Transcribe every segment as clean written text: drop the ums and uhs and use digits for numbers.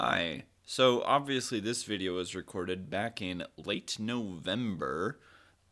Hi. So obviously this video was recorded back in late November,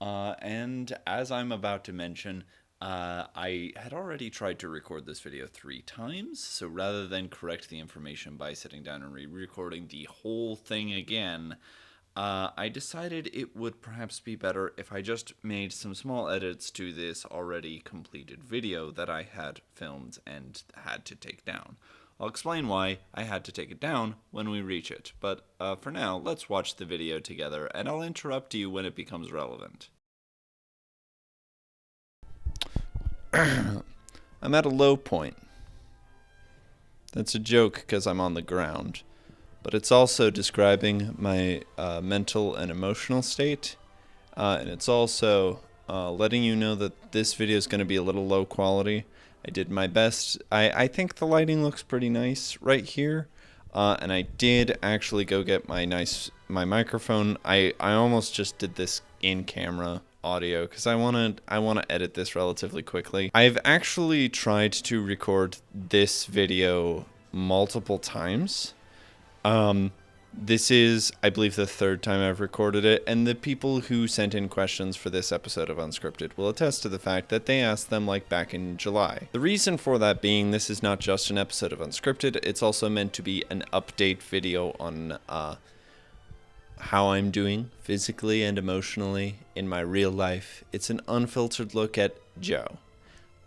and as I'm about to mention, I had already tried to record this video 3 times, so rather than correct the information by sitting down and re-recording the whole thing again, I decided it would perhaps be better if I just made some small edits to this already completed video that I had filmed and had to take down. I'll explain why I had to take it down when we reach it, but for now, let's watch the video together, and I'll interrupt you when it becomes relevant. I'm at a low point. That's a joke because I'm on the ground, but it's also describing my mental and emotional state, and it's also letting you know that this video is going to be a little low quality. I did my best. I think the lighting looks pretty nice right here, and I did actually go get my microphone. I almost just did this in camera audio because I want to edit this relatively quickly. I've actually tried to record this video multiple times. This is, I believe, the third time I've recorded it, and the people who sent in questions for this episode of Unscripted will attest to the fact that they asked them like back in July. The reason for that being this is not just an episode of Unscripted, it's also meant to be an update video on how I'm doing physically and emotionally in my real life. It's an unfiltered look at Joe.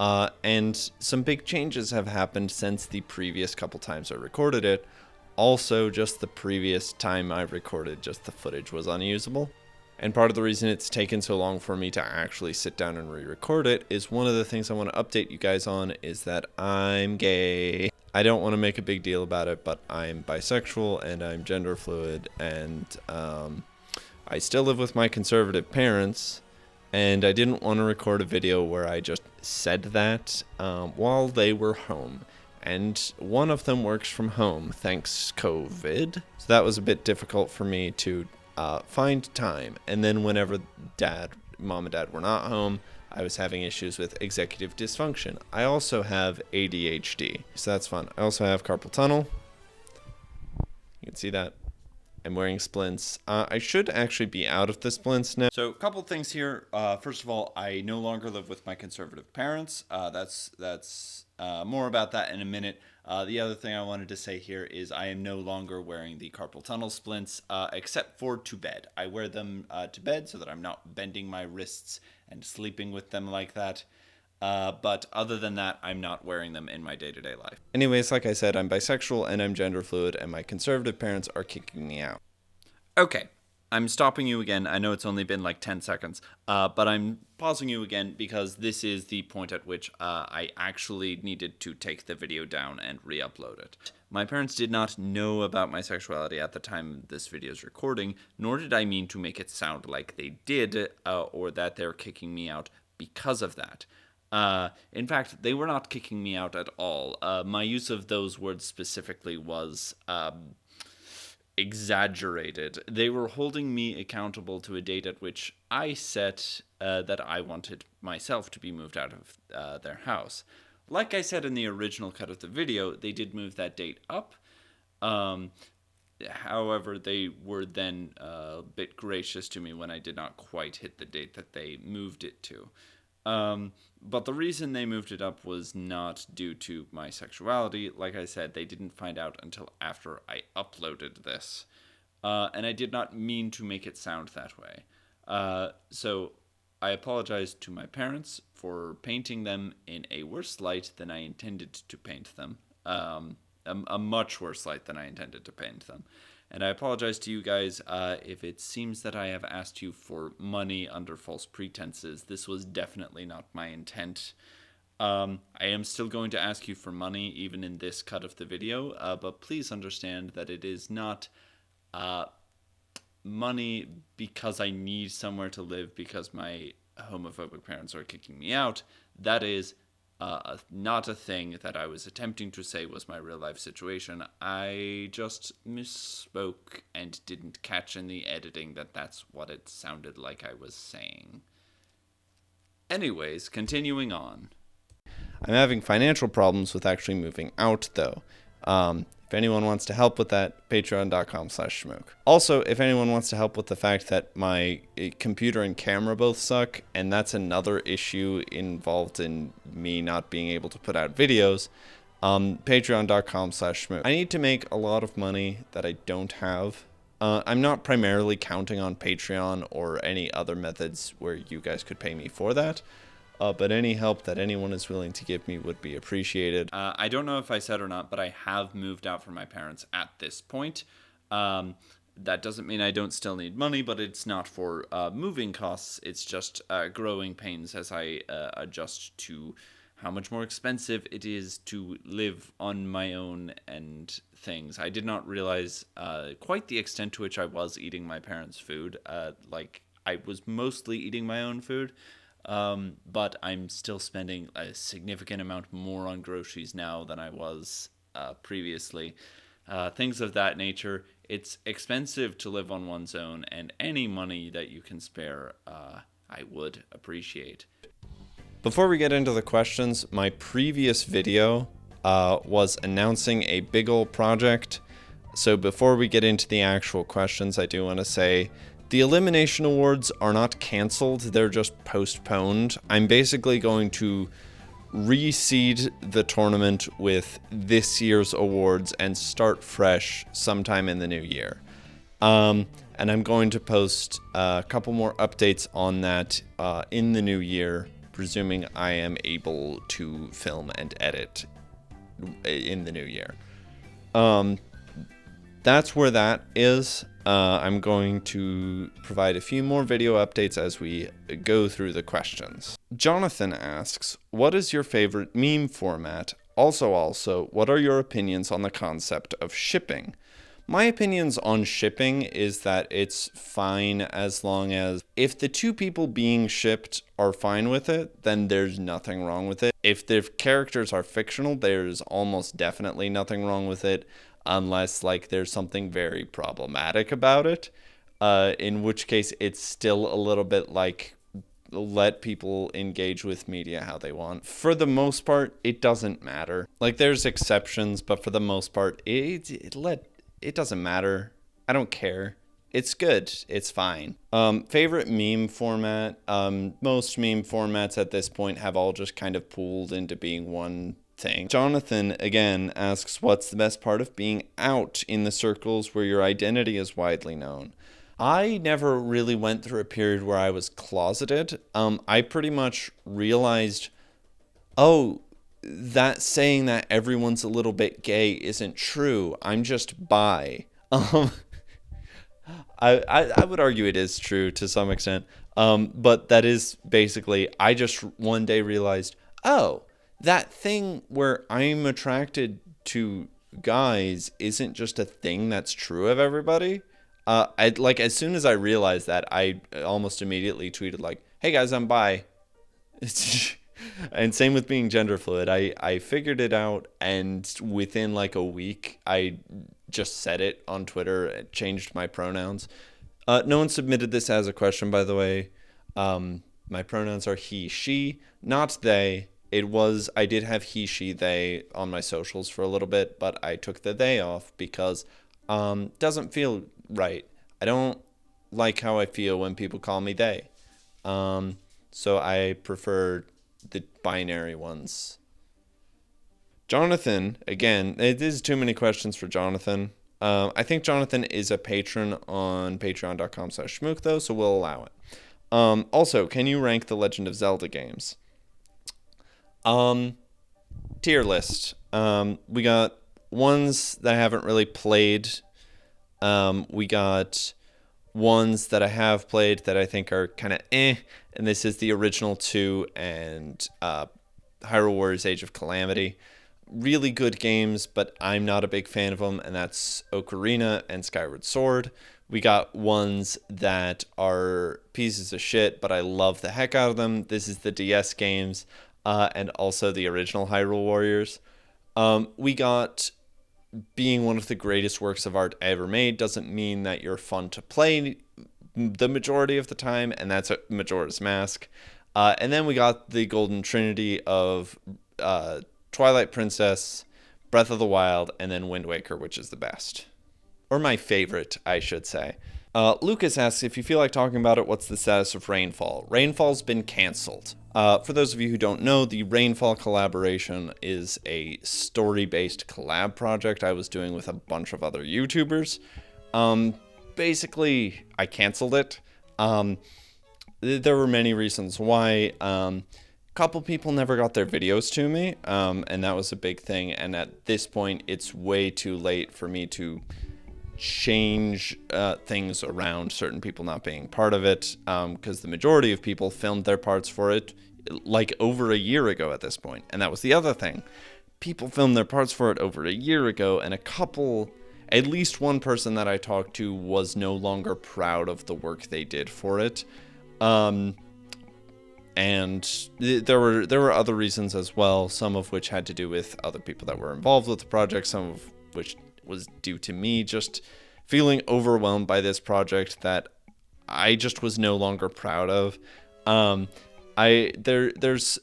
And some big changes have happened since the previous couple times I recorded it. Also, just the previous time I recorded, just the footage was unusable. And part of the reason it's taken so long for me to actually sit down and re-record it is one of the things I want to update you guys on is that I'm gay. I don't want to make a big deal about it, but I'm bisexual and I'm gender fluid, and I still live with my conservative parents, and I didn't want to record a video where I just said that while they were home. And one of them works from home, thanks COVID. So that was a bit difficult for me to find time. And then whenever mom and dad were not home, I was having issues with executive dysfunction. I also have ADHD, so that's fun. I also have carpal tunnel. You can see that. I'm wearing splints. I should actually be out of the splints now. So a couple things here. First of all, I no longer live with my conservative parents. That's more about that in a minute. The other thing I wanted to say here is I am no longer wearing the carpal tunnel splints, except for to bed. I wear them to bed so that I'm not bending my wrists and sleeping with them like that. But other than that, I'm not wearing them in my day-to-day life. Anyways, like I said, I'm bisexual and I'm gender fluid, and my conservative parents are kicking me out. Okay, I'm stopping you again. I know it's only been like 10 seconds, but I'm pausing you again because this is the point at which I actually needed to take the video down and re-upload it. My parents did not know about my sexuality at the time this video is recording, nor did I mean to make it sound like they did, or that they're kicking me out because of that. In fact, they were not kicking me out at all. My use of those words specifically was exaggerated. They were holding me accountable to a date at which I set that I wanted myself to be moved out of their house. Like I said in the original cut of the video, they did move that date up. However, they were then a bit gracious to me when I did not quite hit the date that they moved it to. But the reason they moved it up was not due to my sexuality. Like I said, they didn't find out until after I uploaded this. And I did not mean to make it sound that way. So I apologize to my parents for painting them in a worse light than I intended to paint them. A much worse light than I intended to paint them. And I apologize to you guys if it seems that I have asked you for money under false pretenses. This was definitely not my intent. I am still going to ask you for money even in this cut of the video, but please understand that it is not money because I need somewhere to live because my homophobic parents are kicking me out. That is not a thing that I was attempting to say was my real life situation. I just misspoke and didn't catch in the editing that that's what it sounded like I was saying. Anyways, continuing on. I'm having financial problems with actually moving out, though. If If anyone wants to help with that, patreon.com/SHcMOOK. Also, if anyone wants to help with the fact that my computer and camera both suck, and that's another issue involved in me not being able to put out videos, patreon.com/SHcMOOK. I need to make a lot of money that I don't have. I'm not primarily counting on Patreon or any other methods where you guys could pay me for that. But any help that anyone is willing to give me would be appreciated. I don't know if I said or not, but I have moved out from my parents at this point. That doesn't mean I don't still need money, but it's not for moving costs. It's just growing pains as I adjust to how much more expensive it is to live on my own and things. I did not realize quite the extent to which I was eating my parents' food. Like, I was mostly eating my own food. But I'm still spending a significant amount more on groceries now than I was previously. Things of that nature. It's expensive to live on one's own, and any money that you can spare, I would appreciate. Before we get into the questions, my previous video was announcing a big ol' project. So before we get into the actual questions, I do want to say the Elimination Awards are not canceled, they're just postponed. I'm basically going to reseed the tournament with this year's awards and start fresh sometime in the new year. And I'm going to post a couple more updates on that in the new year, presuming I am able to film and edit in the new year. That's where that is. I'm going to provide a few more video updates as we go through the questions. Jonathan asks, what is your favorite meme format? Also, what are your opinions on the concept of shipping? My opinions on shipping is that it's fine as long as if the two people being shipped are fine with it, then there's nothing wrong with it. If the characters are fictional, there's almost definitely nothing wrong with it. Unless, like, there's something very problematic about it, in which case it's still a little bit like, let people engage with media how they want. For the most part, it doesn't matter. Like, there's exceptions, but for the most part, it doesn't matter. I don't care. It's good. It's fine. Favorite meme format? Most meme formats at this point have all just kind of pooled into being one thing. Jonathan, again, asks, what's the best part of being out in the circles where your identity is widely known? I never really went through a period where I was closeted. I pretty much realized, oh, that saying that everyone's a little bit gay isn't true. I'm just bi. I would argue it is true to some extent. But that is basically, I just one day realized, oh, that thing where I'm attracted to guys isn't just a thing that's true of everybody. As soon as I realized that, I almost immediately tweeted like, hey guys, I'm bi. And same with being gender fluid. I figured it out, and within like a week, I just said it on Twitter, changed my pronouns. No one submitted this as a question, by the way. My pronouns are he, she, not they. I did have he, she, they on my socials for a little bit, but I took the they off because doesn't feel right. I don't like how I feel when people call me they. So I prefer the binary ones. Jonathan, again, it is too many questions for Jonathan. I think Jonathan is a patron on patreon.com/SHcMOOK though, so we'll allow it. Also, can you rank the Legend of Zelda games? Tier list. We got ones that I haven't really played. We got ones that I have played that I think are kind of and this is the original 2 and Hyrule Warriors Age of Calamity. Really good games, but I'm not a big fan of them, and that's Ocarina and Skyward Sword. We got ones that are pieces of shit, but I love the heck out of them. This is the DS games. And also the original Hyrule Warriors. We got being one of the greatest works of art ever made doesn't mean that you're fun to play the majority of the time, and that's a Majora's Mask. And then we got the Golden Trinity of Twilight Princess, Breath of the Wild, and then Wind Waker, which is the best. Or my favorite, I should say. Lucas asks, if you feel like talking about it, what's the status of Rainfall? Rainfall's been canceled. For those of you who don't know, the Rainfall collaboration is a story-based collab project I was doing with a bunch of other YouTubers. Basically, I canceled it. There were many reasons why. A couple people never got their videos to me, and that was a big thing. And at this point, it's way too late for me to change things around certain people not being part of it, because the majority of people filmed their parts for it like over a year ago at this point. And that was the other thing. People filmed their parts for it over a year ago, and at least one person that I talked to was no longer proud of the work they did for it. And there were other reasons as well, some of which had to do with other people that were involved with the project, some of which was due to me just feeling overwhelmed by this project that I just was no longer proud of. There's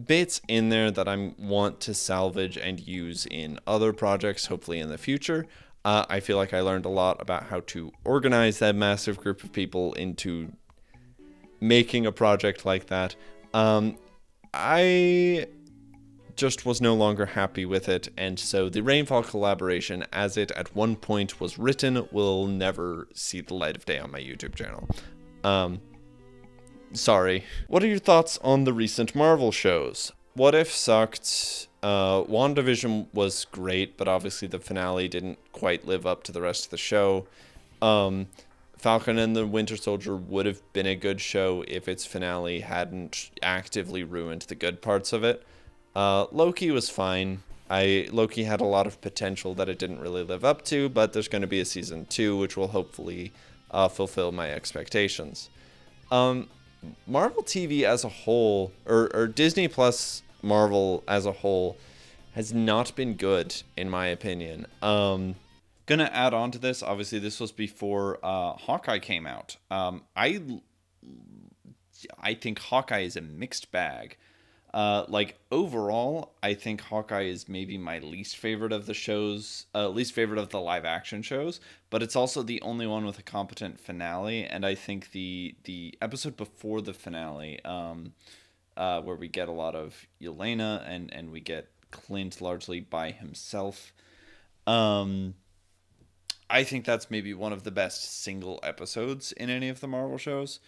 bits in there that I want to salvage and use in other projects, hopefully in the future. I feel like I learned a lot about how to organize that massive group of people into making a project like that. I just was no longer happy with it, and so the Rainfall collaboration, as it at one point was written, will never see the light of day on my YouTube channel. Sorry. What are your thoughts on the recent Marvel shows? What If sucked. WandaVision was great, but obviously the finale didn't quite live up to the rest of the show. Falcon and the Winter Soldier would have been a good show if its finale hadn't actively ruined the good parts of it. Loki was fine. Loki had a lot of potential that it didn't really live up to, but there's going to be a season 2, which will hopefully fulfill my expectations. Marvel TV as a whole, or Disney Plus Marvel as a whole, has not been good, in my opinion. Gonna add on to this, obviously this was before Hawkeye came out. I think Hawkeye is a mixed bag. Overall, I think Hawkeye is maybe my least favorite of the shows, least favorite of the live action shows, but it's also the only one with a competent finale. And I think the episode before the finale, where we get a lot of Yelena and we get Clint largely by himself, I think that's maybe one of the best single episodes in any of the Marvel shows.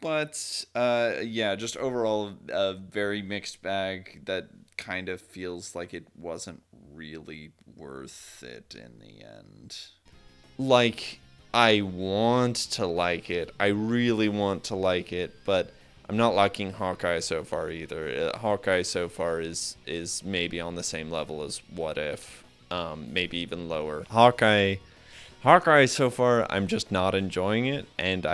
But just overall a very mixed bag that kind of feels like it wasn't really worth it in the end. Like, I want to like it. I really want to like it, but I'm not liking Hawkeye so far either. Hawkeye so far is maybe on the same level as What If, maybe even lower. Hawkeye so far, I'm just not enjoying it, and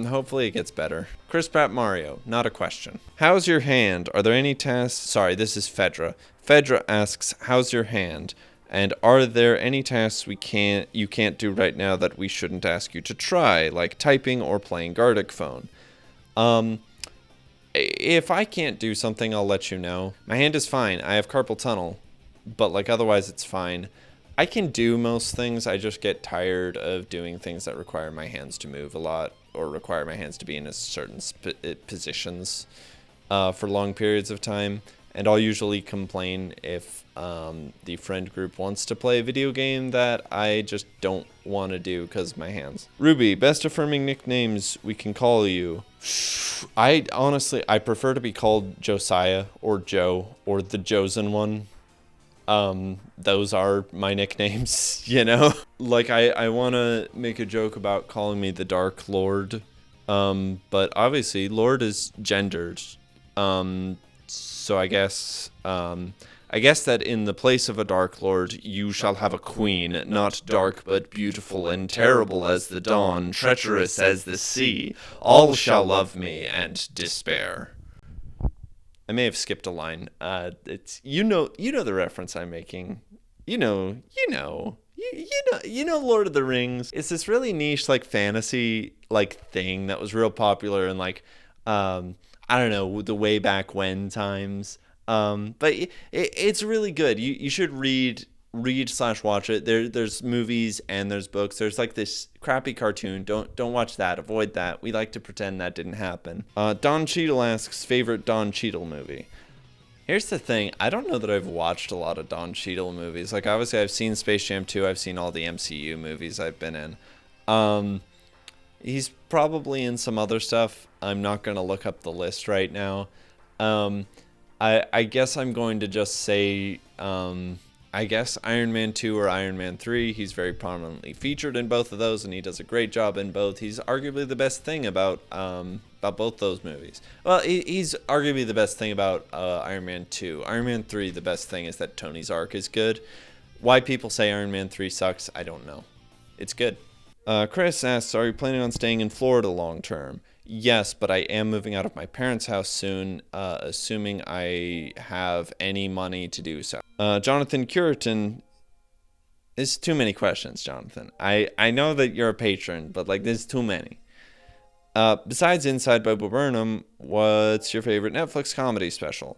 hopefully it gets better. Chris Pratt Mario, not a question. How's your hand? Are there any tasks? Sorry, this is Fedra. Fedra asks, how's your hand? And are there any tasks you can't do right now that we shouldn't ask you to try, like typing or playing Gartic Phone? If I can't do something, I'll let you know. My hand is fine. I have carpal tunnel, but otherwise it's fine. I can do most things. I just get tired of doing things that require my hands to move a lot or require my hands to be in a certain positions for long periods of time. And I'll usually complain if the friend group wants to play a video game that I just don't want to do because of my hands. Ruby, best affirming nicknames we can call you. I prefer to be called Josiah or Joe or the Chosen One. Those are my nicknames, you know? I want to make a joke about calling me the Dark Lord, but obviously Lord is gendered. So I guess that in the place of a Dark Lord, you shall have a queen, not dark but beautiful and terrible as the dawn, treacherous as the sea. All shall love me and despair. I may have skipped a line. It's you know the reference I'm making. You know Lord of the Rings. It's this really niche fantasy thing that was real popular in I don't know, the way back when times. But it's really good. You should read/watch it. There's movies and there's books. There's like this crappy cartoon. Don't watch that. Avoid that. We like to pretend that didn't happen. Don Cheadle asks, favorite Don Cheadle movie. Here's the thing. I don't know that I've watched a lot of Don Cheadle movies. Like, obviously, I've seen Space Jam 2. I've seen all the MCU movies I've been in. He's probably in some other stuff. I'm not going to look up the list right now. I guess I'm going to just say, I guess Iron Man 2 or Iron Man 3. He's very prominently featured in both of those, and he does a great job in both. He's arguably the best thing about both those movies. Well, he's arguably the best thing about Iron Man 2. Iron Man 3, the best thing is that Tony's arc is good. Why people say Iron Man 3 sucks, I don't know. It's good. Chris asks, are you planning on staying in Florida long term? Yes, but I am moving out of my parents' house soon, assuming I have any money to do so. Jonathan Curitan, there's too many questions, Jonathan. I know that you're a patron, but like there's too many. Besides Inside by Bo Burnham, what's your favorite Netflix comedy special?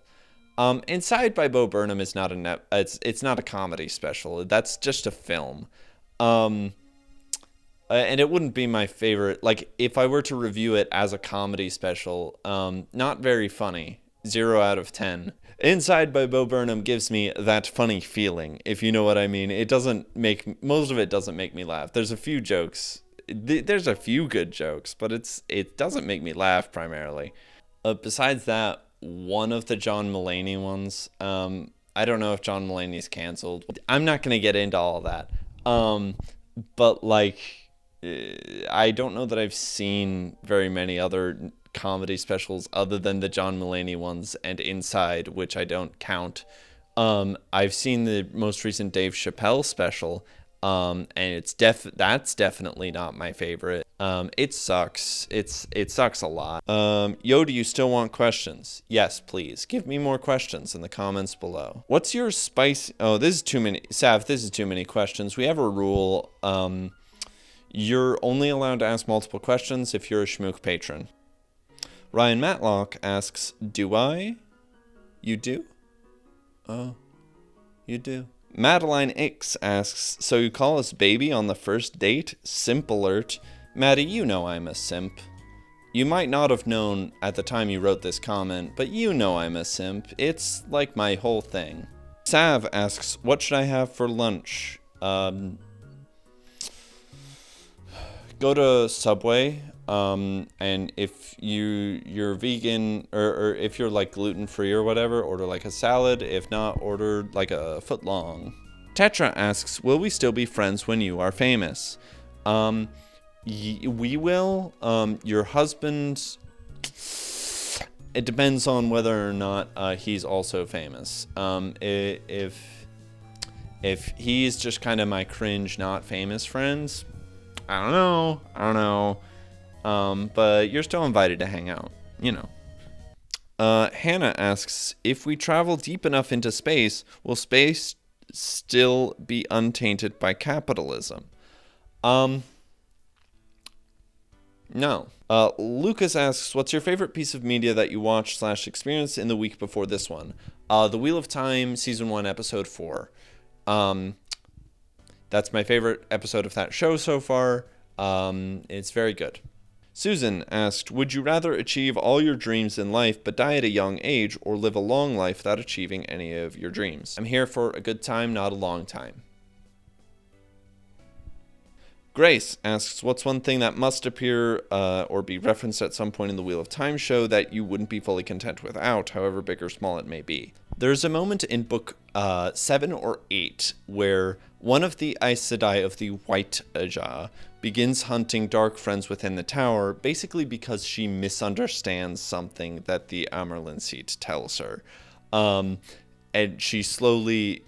Inside by Bo Burnham is not it's not a comedy special. That's just a film. And it wouldn't be my favorite. Like, if I were to review it as a comedy special, not very funny. 0 out of 10. Inside by Bo Burnham gives me that funny feeling, if you know what I mean. Most of it doesn't make me laugh. There's a few jokes. There's a few good jokes, but it doesn't make me laugh primarily. Besides that, one of the John Mulaney ones, I don't know if John Mulaney's canceled. I'm not going to get into all that. But, like, I don't know that I've seen very many other comedy specials other than the John Mulaney ones and Inside, which I don't count. I've seen the most recent Dave Chappelle special, and that's definitely not my favorite. It sucks. It sucks a lot. Yo, do you still want questions? Yes, please. Give me more questions in the comments below. What's your spicy... Oh, this is too many. Sav, this is too many questions. We have a rule. You're only allowed to ask multiple questions if you're a SHcMOOK patron. Ryan Matlock asks, do I? You do? Oh, you do. Madeline X asks, so you call us baby on the first date? Simp alert. Maddie, you know I'm a simp. You might not have known at the time you wrote this comment, but you know I'm a simp. It's like my whole thing. Sav asks, what should I have for lunch? Go to Subway, and if you're vegan, or if you're like gluten-free or whatever, order like a salad. If not, order like a foot long. Tetra asks, will we still be friends when you are famous? We will. Your husband, it depends on whether or not he's also famous. If he's just kind of my cringe, not famous friends, I don't know. But you're still invited to hang out, you know. Hannah asks, if we travel deep enough into space, will space still be untainted by capitalism? No. Lucas asks, what's your favorite piece of media that you watched/experienced in the week before this one? The Wheel of Time, Season 1, Episode 4. That's my favorite episode of that show so far. It's very good. Susan asked, would you rather achieve all your dreams in life but die at a young age, or live a long life without achieving any of your dreams? I'm here for a good time, not a long time. Grace asks, what's one thing that must appear or be referenced at some point in the Wheel of Time show that you wouldn't be fully content without, however big or small it may be? There's a moment in book 7 or 8 where one of the Aes Sedai of the White Ajah begins hunting dark friends within the tower, basically because she misunderstands something that the Amerlin Seat tells her. And she slowly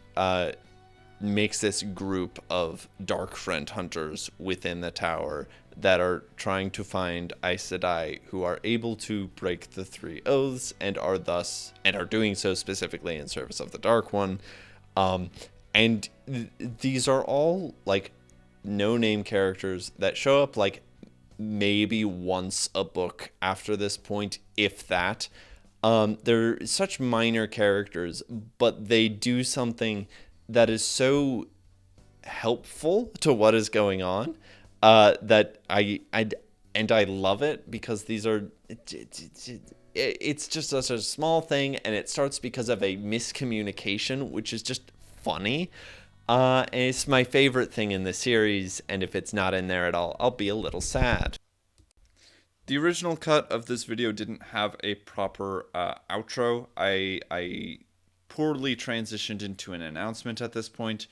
makes this group of dark friend hunters within the tower that are trying to find Aes Sedai who are able to break the 3 oaths and are doing so specifically in service of the Dark One. And these are all like no-name characters that show up like maybe once a book after this point, if that. They're such minor characters, but they do something that is so helpful to what is going on, that I love it because these are it's just such a small thing, and it starts because of a miscommunication, which is just funny. And it's my favorite thing in the series, and if it's not in there at all, I'll be a little sad. The original cut of this video didn't have a proper outro. I poorly transitioned into an announcement at this point.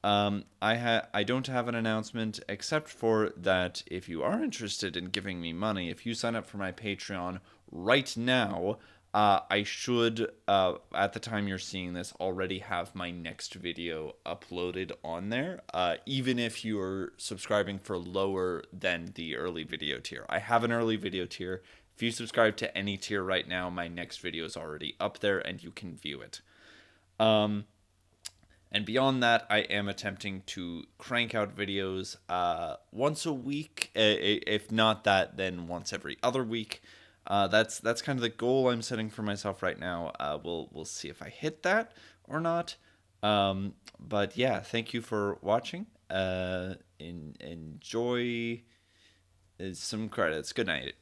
I don't have an announcement except for that if you are interested in giving me money, if you sign up for my Patreon right now, I should, at the time you're seeing this, already have my next video uploaded on there, even if you're subscribing for lower than the early video tier. I have an early video tier. If you subscribe to any tier right now, my next video is already up there and you can view it. And beyond that, I am attempting to crank out videos once a week. If not that, then once every other week. That's kind of the goal I'm setting for myself right now. We'll see if I hit that or not. But yeah, thank you for watching. Enjoy some credits. Good night.